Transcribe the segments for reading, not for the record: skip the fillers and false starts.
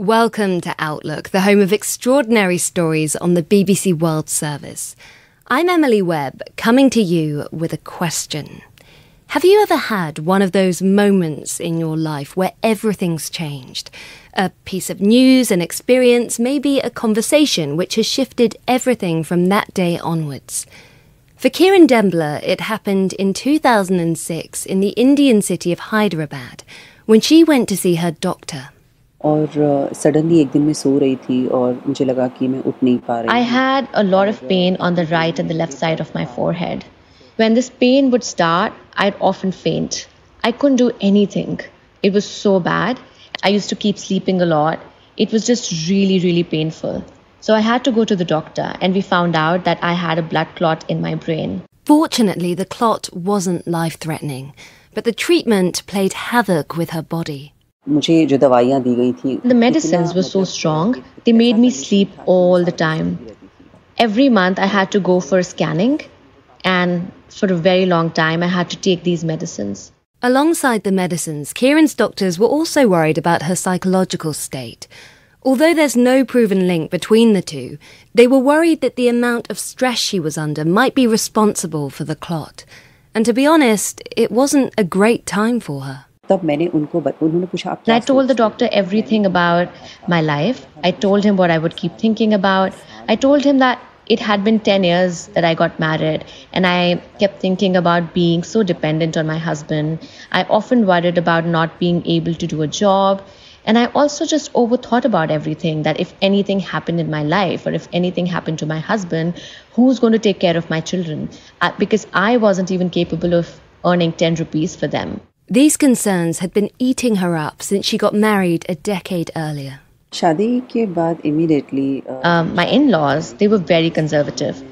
Welcome to Outlook, the home of extraordinary stories on the BBC World Service. I'm Emily Webb, coming to you with a question. Have you ever had one of those moments in your life where everything's changed? A piece of news, an experience, maybe a conversation which has shifted everything from that day onwards. For Kiran Dembler, it happened in 2006 in the Indian city of Hyderabad, when she went to see her doctor. और suddenly एक दिन मैं सो रही थी और मुझे लगा कि मैं उठ नहीं पा रही I had a lot of pain on the right and the left side of my forehead. When this pain would start, I'd often faint. I couldn't do anything. It was so bad. I used to keep sleeping a lot. It was just really, really painful. So I had to go to the doctor, and we found out that I had a blood clot in my brain. Fortunately, the clot wasn't life-threatening, but the treatment played havoc with her body. मुझे जो दवाइयाँ दी गई थी The medicines were so strong, they made me sleep all the time. Every month I had to go for scanning, and for a very long time I had to take these medicines. Alongside the medicines, Kiran's doctors were also worried about her psychological state. Although there's no proven link between the two, they were worried that the amount of stress she was under might be responsible for the clot. And to be honest, it wasn't a great time for her. तब मैंने उन्होंने पूछा आप And I told the doctor everything about my life. I told him what I would keep thinking about. I told him that it had been 10 years that I got married, and I kept thinking about being so dependent on my husband. I often worried about not being able to do a job. And I also just overthought about everything, that if anything happened in my life or if anything happened to my husband, who's going to take care of my children? Because I wasn't even capable of earning 10 rupees for them. These concerns had been eating her up since she got married a decade earlier. शादी के बाद immediately My in-laws, they were very conservative.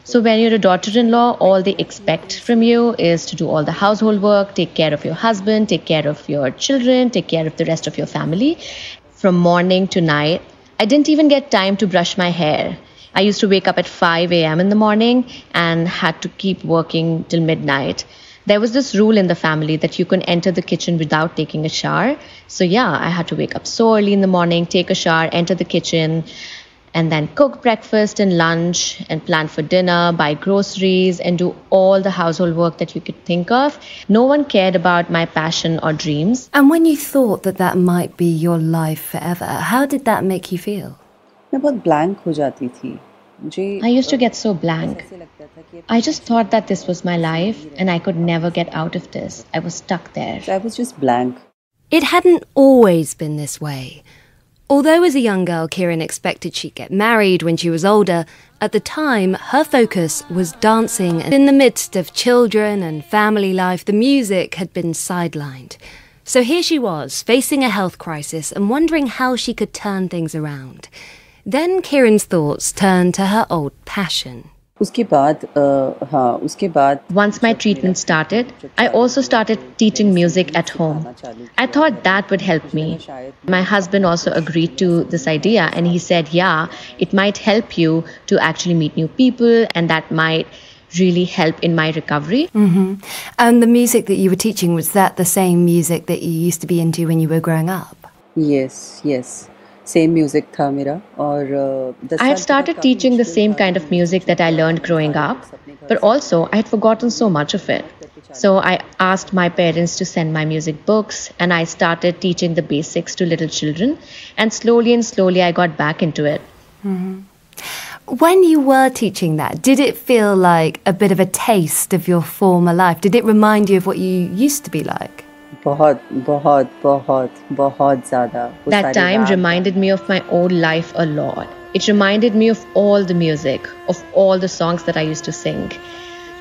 So when you're a daughter-in-law, all they expect from you is to do all the household work, take care of your husband, take care of your children, take care of the rest of your family. From morning to night, I didn't even get time to brush my hair. I used to wake up at 5 a.m. in the morning and had to keep working till midnight. There was this rule in the family that you couldn't enter the kitchen without taking a shower. So yeah, I had to wake up so early in the morning, take a shower, enter the kitchen, and then cook breakfast and lunch and plan for dinner, buy groceries, and do all the household work that you could think of. No one cared about my passion or dreams. And when you thought that that might be your life forever, how did that make you feel? मैं बहुत blank हो जाती थी I used to get so blank. I just thought that this was my life and I could never get out of this. I was stuck there. I was just blank. It hadn't always been this way. Although as a young girl, Kiran expected she'd get married when she was older, at the time, her focus was dancing. And in the midst of children and family life, the music had been sidelined. So here she was, facing a health crisis and wondering how she could turn things around. Then Kiran's thoughts turned to her old passion. उसके बाद Once my treatment started, I also started teaching music at home. I thought that would help me. My husband also agreed to this idea, and he said, yeah, it might help you to actually meet new people, and that might really help in my recovery. Mm-hmm. And the music that you were teaching, was that the same music that you used to be into when you were growing up? Yes. Same music था मेरा और I had started teaching the same kind of music that I learned growing up, but also I had forgotten so much of it. So I asked my parents to send my music books, and I started teaching the basics to little children, and slowly I got back into it. Mm-hmm. When you were teaching that, did it feel like a bit of a taste of your former life? Did it remind you of what you used to be like? बहुत ज़्यादा. That time reminded me of my old life a lot. It reminded me of all the music, of all the songs that I used to sing.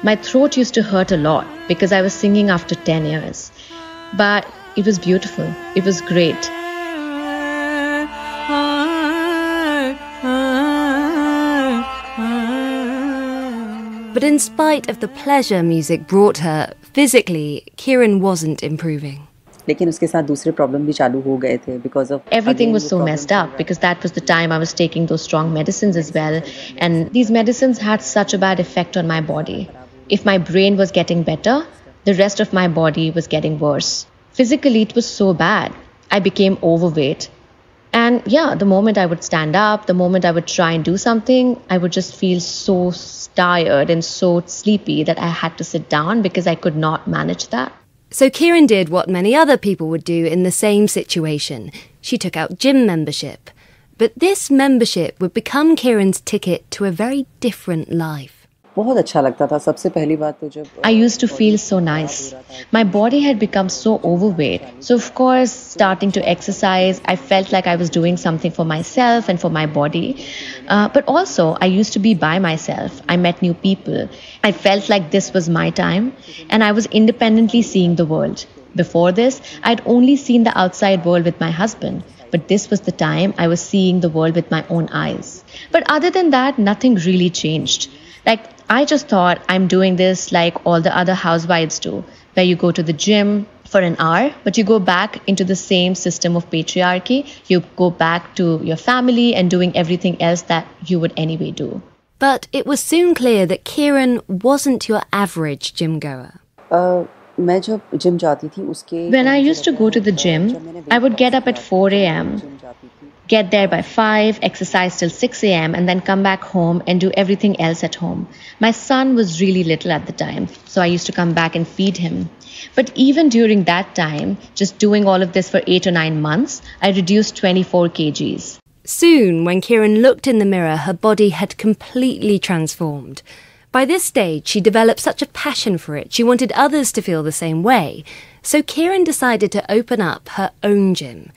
My throat used to hurt a lot because I was singing after 10 years. But it was beautiful. It was great. But in spite of the pleasure music brought her, physically, Kiran wasn't improving. लेकिन उसके साथ दूसरे problem भी चालू हो गए थे because of everything was so messed up, because that was the time I was taking those strong medicines as well, and these medicines had such a bad effect on my body. If my brain was getting better, the rest of my body was getting worse. Physically, it was so bad. I became overweight. And yeah, the moment I would stand up, the moment I would try and do something, I would just feel so tired and so sleepy that I had to sit down because I could not manage that. So Kieran did what many other people would do in the same situation. She took out gym membership. But this membership would become Kieran's ticket to a very different life. बहुत अच्छा लगता था सबसे पहली बात तो जब I used to feel so nice. My body had become so overweight. So of course, starting to exercise, I felt like I was doing something for myself and for my body. But also, I used to be by myself. I met new people. I felt like this was my time and I was independently seeing the world. Before this, I'd only seen the outside world with my husband. But this was the time I was seeing the world with my own eyes. But other than that, nothing really changed. Like, I just thought I'm doing this like all the other housewives do, where you go to the gym for an hour, but you go back into the same system of patriarchy. You go back to your family and doing everything else that you would anyway do. But it was soon clear that Kieran wasn't your average gym goer. मैं जब gym जाती थी उसके When I used to go to the gym, I would get up at 4 a.m., get there by 5, exercise till 6 a.m. and then come back home and do everything else at home. My son was really little at the time, so I used to come back and feed him. But even during that time, just doing all of this for 8 or 9 months, I reduced 24 kgs. Soon, when Kieran looked in the mirror, her body had completely transformed. By this stage, she developed such a passion for it. She wanted others to feel the same way. So Kieran decided to open up her own gym.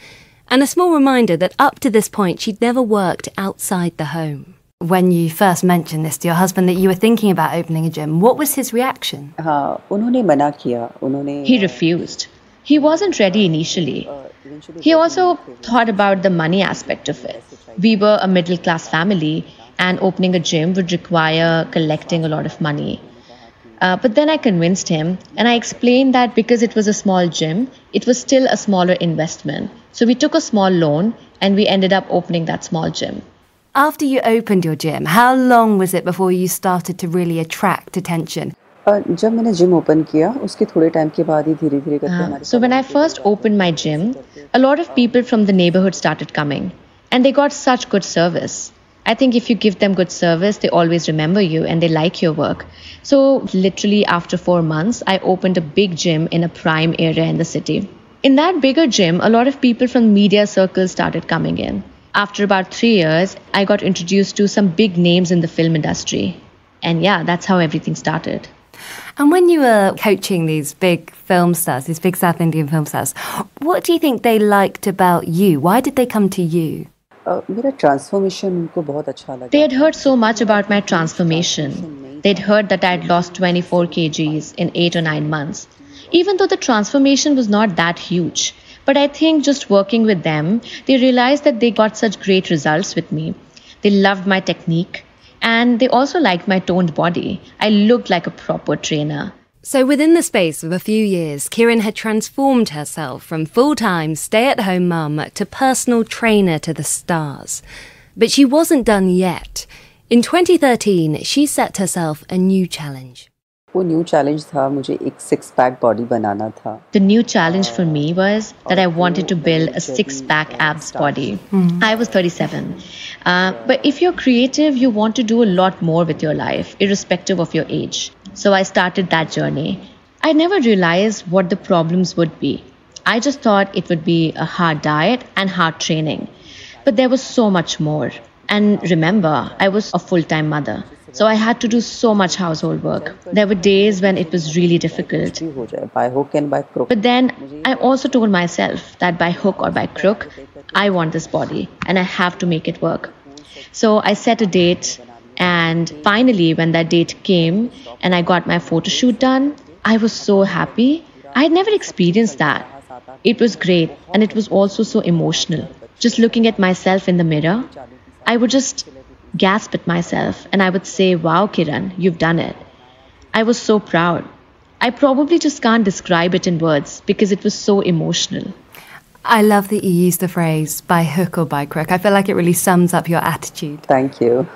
And a small reminder that up to this point, she'd never worked outside the home. When you first mentioned this to your husband that you were thinking about opening a gym, what was his reaction? हाँ, उन्होंने मना किया. He refused. He wasn't ready initially. He also thought about the money aspect of it. We were a middle-class family, and opening a gym would require collecting a lot of money. But then I convinced him, and I explained that because it was a small gym, it was still a smaller investment. So we took a small loan, and we ended up opening that small gym. After you opened your gym, how long was it before you started to really attract attention? जब मैंने gym open किया उसके थोड़े time के बाद ही धीरे-धीरे करके हमारे So when I first opened my gym, a lot of people from the neighborhood started coming, and they got such good service. I think if you give them good service, they always remember you and they like your work. So literally after 4 months, I opened a big gym in a prime area in the city. In that bigger gym, a lot of people from media circles started coming in. After about 3 years, I got introduced to some big names in the film industry. And yeah, that's how everything started. And when you were coaching these big film stars, these big South Indian film stars, what do you think they liked about you? Why did they come to you? मेरा transformation उनको बहुत अच्छा लगा. They had heard so much about my transformation. They'd heard that I had lost 24 kgs in 8 or 9 months. Even though the transformation was not that huge. But I think just working with them, they realized that they got such great results with me. They loved my technique. And they also liked my toned body. I looked like a proper trainer. So within the space of a few years, Kieran had transformed herself from full-time stay-at-home mum to personal trainer to the stars. But she wasn't done yet. In 2013, she set herself a new challenge. वो new challenge था मुझे एक 6-पैक body बनाना था. The new challenge for me was that I wanted to build a 6-pack abs body. I was 37. But if you're creative, you want to do a lot more with your life, irrespective of your age. So I started that journey. I never realized what the problems would be. I just thought it would be a hard diet and hard training. But there was so much more. And remember, I was a full-time mother. So I had to do so much household work. There were days when it was really difficult. By hook and by crook. But then I also told myself that by hook or by crook, I want this body and I have to make it work. So I set a date, and finally when that date came and I got my photo shoot done, I was so happy. I had never experienced that. It was great, and it was also so emotional. Just looking at myself in the mirror, I would just gasp at myself and I would say, wow, Kiran, you've done it. I was so proud. I probably just can't describe it in words because it was so emotional. I love that you used the phrase by hook or by crook. I feel like it really sums up your attitude. Thank you.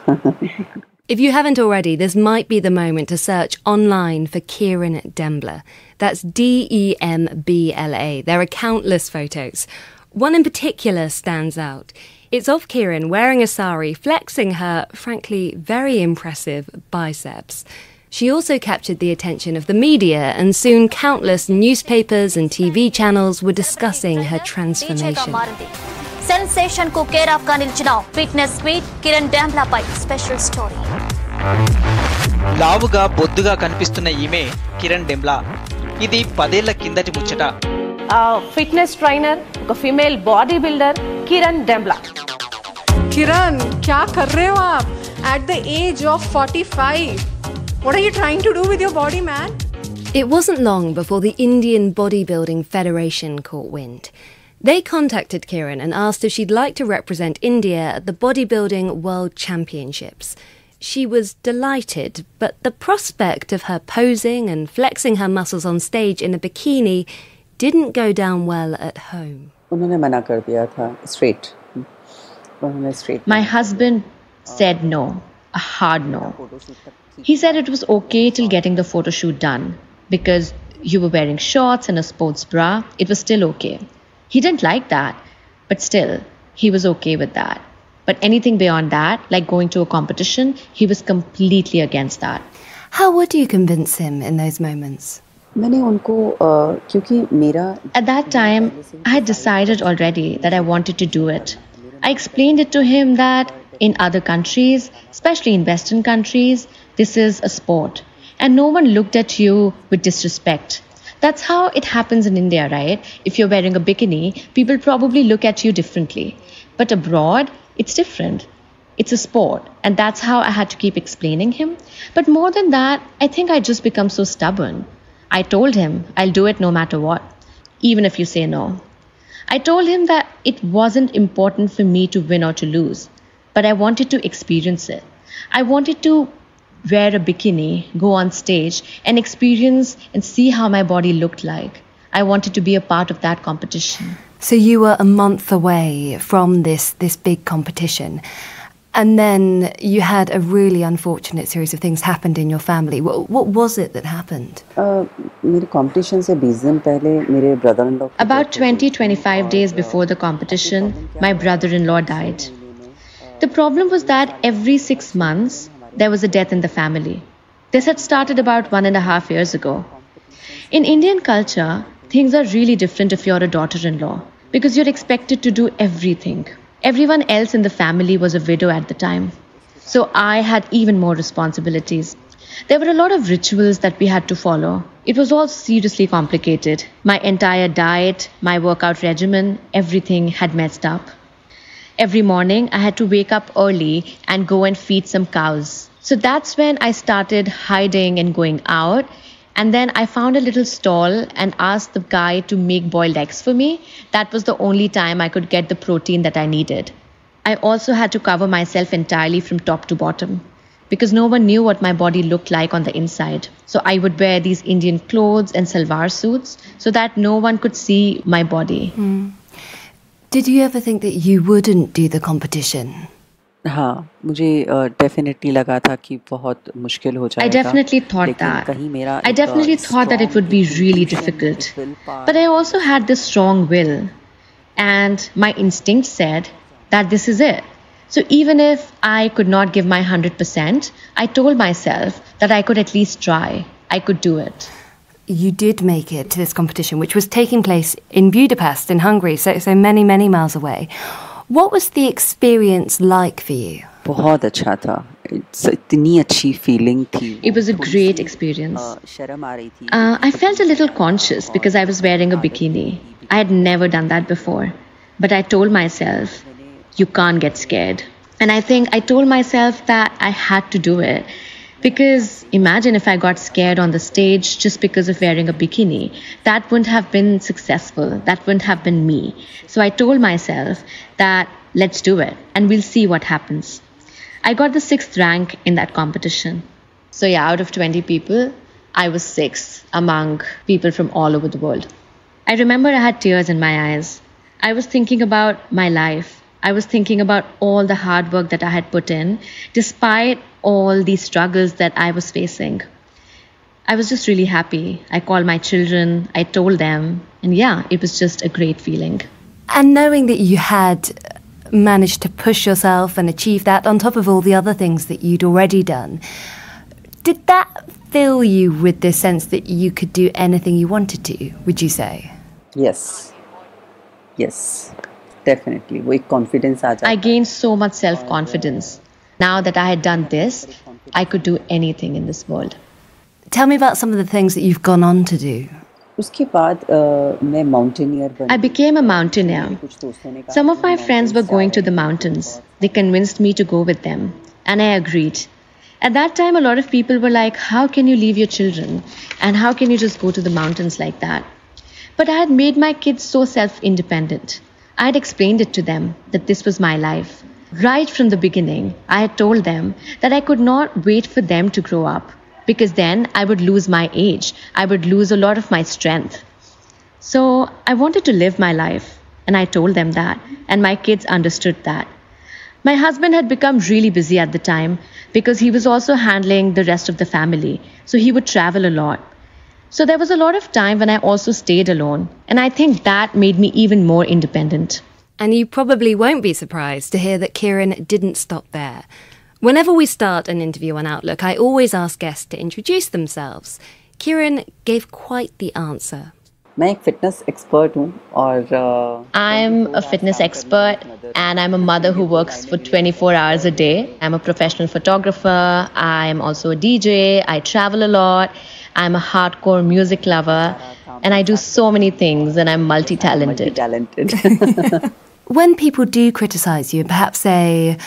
If you haven't already, this might be the moment to search online for Kieran Dembla. That's Dembla. There are countless photos. One in particular stands out. It's of Kiran wearing a sari, flexing her, frankly, very impressive biceps. She also captured the attention of the media, and soon countless newspapers and TV channels were discussing her transformation. Sensation కు care of గా నిలిచిన fitness queen Kiran డెంబ్లా పై special story. లావుగా బొద్దుగా కనిపిస్తున్న ఈమె కిరణ్ డెంబ్లా. ఇది 10 ఏళ్ల కిందటి ముచ్చట. ఫిట్నెస్ ట్రైనర్, ఒక ఫీమేల్ బాడీ బిల్డర్ కిరణ్ డెంబ్లా. किरण, क्या कर रहे हो आप? At the age of 45, what are you trying to do with your body, man? It wasn't long before the Indian Bodybuilding Federation caught wind. They contacted Kiran and asked if she'd like to represent India at the Bodybuilding World Championships. She was delighted, but the prospect of her posing and flexing her muscles on stage in a bikini didn't go down well at home. उन्होंने मना कर दिया था, straight. My husband said no, a hard no. He said it was okay till getting the photo shoot done because you were wearing shorts and a sports bra. It was still okay. He didn't like that, but still, he was okay with that. But anything beyond that, like going to a competition, he was completely against that. How would you convince him in those moments? मैंने उनको क्योंकि मेरा At that time, I had decided already that I wanted to do it. I explained it to him that in other countries, especially in Western countries, this is a sport and no one looked at you with disrespect. That's how it happens in India, right? If you're wearing a bikini, people probably look at you differently. But abroad, it's different. It's a sport. And that's how I had to keep explaining him. But more than that, I think I just become so stubborn. I told him I'll do it no matter what, even if you say no. I told him that it wasn't important for me to win or to lose, but I wanted to experience it. I wanted to wear a bikini, go on stage and experience and see how my body looked like. I wanted to be a part of that competition. So you were a month away from this big competition. And then you had a really unfortunate series of things happened in your family. What was it that happened? मेरे competition से 20 दिन पहले मेरे brother-in-law About 20-25 days before the competition, my brother-in-law died. The problem was that every 6 months, there was a death in the family. This had started about 1.5 years ago. In Indian culture, things are really different if you're a daughter-in-law because you're expected to do everything. Everyone else in the family was a widow at the time. So I had even more responsibilities. There were a lot of rituals that we had to follow. It was all seriously complicated. My entire diet, my workout regimen, everything had messed up. Every morning I had to wake up early and go and feed some cows. So that's when I started hiding and going out. And then I found a little stall and asked the guy to make boiled eggs for me. That was the only time I could get the protein that I needed. I also had to cover myself entirely from top to bottom because no one knew what my body looked like on the inside. So I would wear these Indian clothes and salwar suits so that no one could see my body. Did you ever think that you wouldn't do the competition? हाँ, मुझे definitely लगा था कि बहुत मुश्किल हो जाएगा. I definitely thought that. I definitely thought that it would be really difficult. But I also had this strong will. And my instinct said that this is it. So even if I could not give my 100%, I told myself that I could at least try. I could do it. You did make it to this competition, which was taking place in Budapest in Hungary, so many, many miles away. What was the experience like for you? बहुत अच्छा था. इतनी अच्छी feeling थी. It was a great experience. I felt a little conscious because I was wearing a bikini. I had never done that before. But I told myself, you can't get scared. And I think I told myself that I had to do it. Because imagine if I got scared on the stage just because of wearing a bikini. That wouldn't have been successful. That wouldn't have been me. So I told myself that let's do it and we'll see what happens. I got the 6th rank in that competition. So yeah, out of 20 people, I was 6th among people from all over the world. I remember I had tears in my eyes. I was thinking about my life. I was thinking about all the hard work that I had put in, despite all these struggles that I was facing. I was just really happy. I called my children, I told them, and yeah, it was just a great feeling. And knowing that you had managed to push yourself and achieve that on top of all the other things that you'd already done, did that fill you with this sense that you could do anything you wanted to, would you say? Yes. Yes. Definitely. वो एक confidence आ जाता I है. gained so much self-confidence. Now that I had done this, I could do anything in this world. Tell me about some of the things that you've gone on to do. उसके बाद मैं mountaineer बन I became a mountaineer. कुछ दोस्तों ने कहा Some of my friends were going to the mountains. They convinced me to go with them, and I agreed. At that time, a lot of people were like, how can you leave your children? And how can you just go to the mountains like that? But I had made my kids so self-independent. I had explained it to them that this was my life. Right from the beginning, I had told them that I could not wait for them to grow up, because then I would lose my age. I would lose a lot of my strength. So I wanted to live my life, and I told them that, and my kids understood that. My husband had become really busy at the time because he was also handling the rest of the family, so he would travel a lot. So there was a lot of time when I also stayed alone, and I think that made me even more independent. And you probably won't be surprised to hear that Kiran didn't stop there. Whenever we start an interview on Outlook, I always ask guests to introduce themselves. Kiran gave quite the answer. मैं एक fitness expert हूँ और I'm a fitness expert, and I'm a mother who works for 24 hours a day. I'm a professional photographer. I'm also a DJ. I travel a lot. I'm a hardcore music lover, and I do so many things, and I'm multi-talented. When people do criticise you, perhaps say,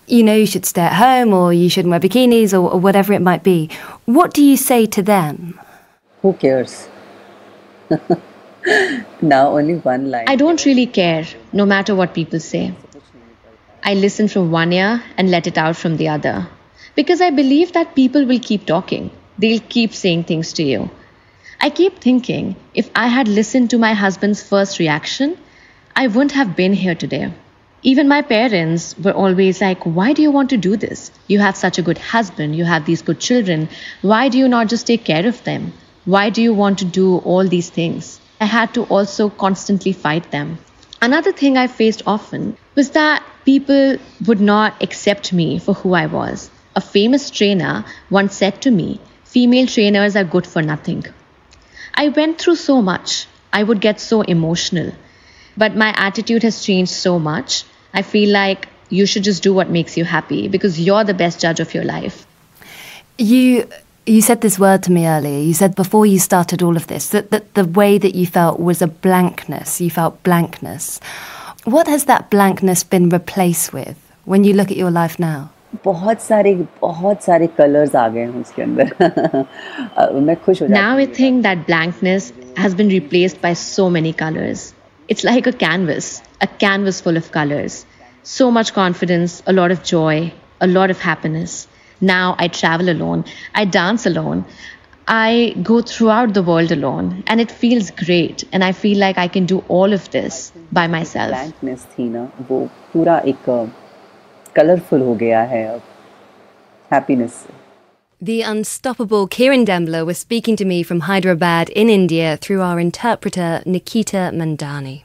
you know, you should stay at home or you shouldn't wear bikinis or whatever it might be, what do you say to them? Who cares? Now only one line. I don't really care, no matter what people say. I listen from one ear and let it out from the other. Because I believe that people will keep talking. They'll keep saying things to you. I keep thinking, if I had listened to my husband's first reaction, I wouldn't have been here today. Even my parents were always like, why do you want to do this? You have such a good husband, you have these good children. Why do you not just take care of them? Why do you want to do all these things? I had to also constantly fight them. Another thing I faced often was that people would not accept me for who I was. A famous trainer once said to me, female trainers are good for nothing. I went through so much. I would get so emotional. But my attitude has changed so much. I feel like you should just do what makes you happy because you're the best judge of your life. You said this word to me earlier. You said before you started all of this that the way that you felt was a blankness. You felt blankness. What has that blankness been replaced with when you look at your life now? बहुत सारे colors आ गए हैं उसके अंदर. मैं खुश हो जाती हूँ. Now I think that blankness has been replaced by so many colors. It's like a canvas full of colors. So much confidence, a lot of joy, a lot of happiness. Now I travel alone, I dance alone, I go throughout the world alone, and it feels great, and I feel like I can do all of this by myself. Blankness थी ना, वो पूरा एक colorful हो गया है अब. Happiness. The unstoppable Kiran Dembla was speaking to me from Hyderabad in India through our interpreter Nikita Mandani.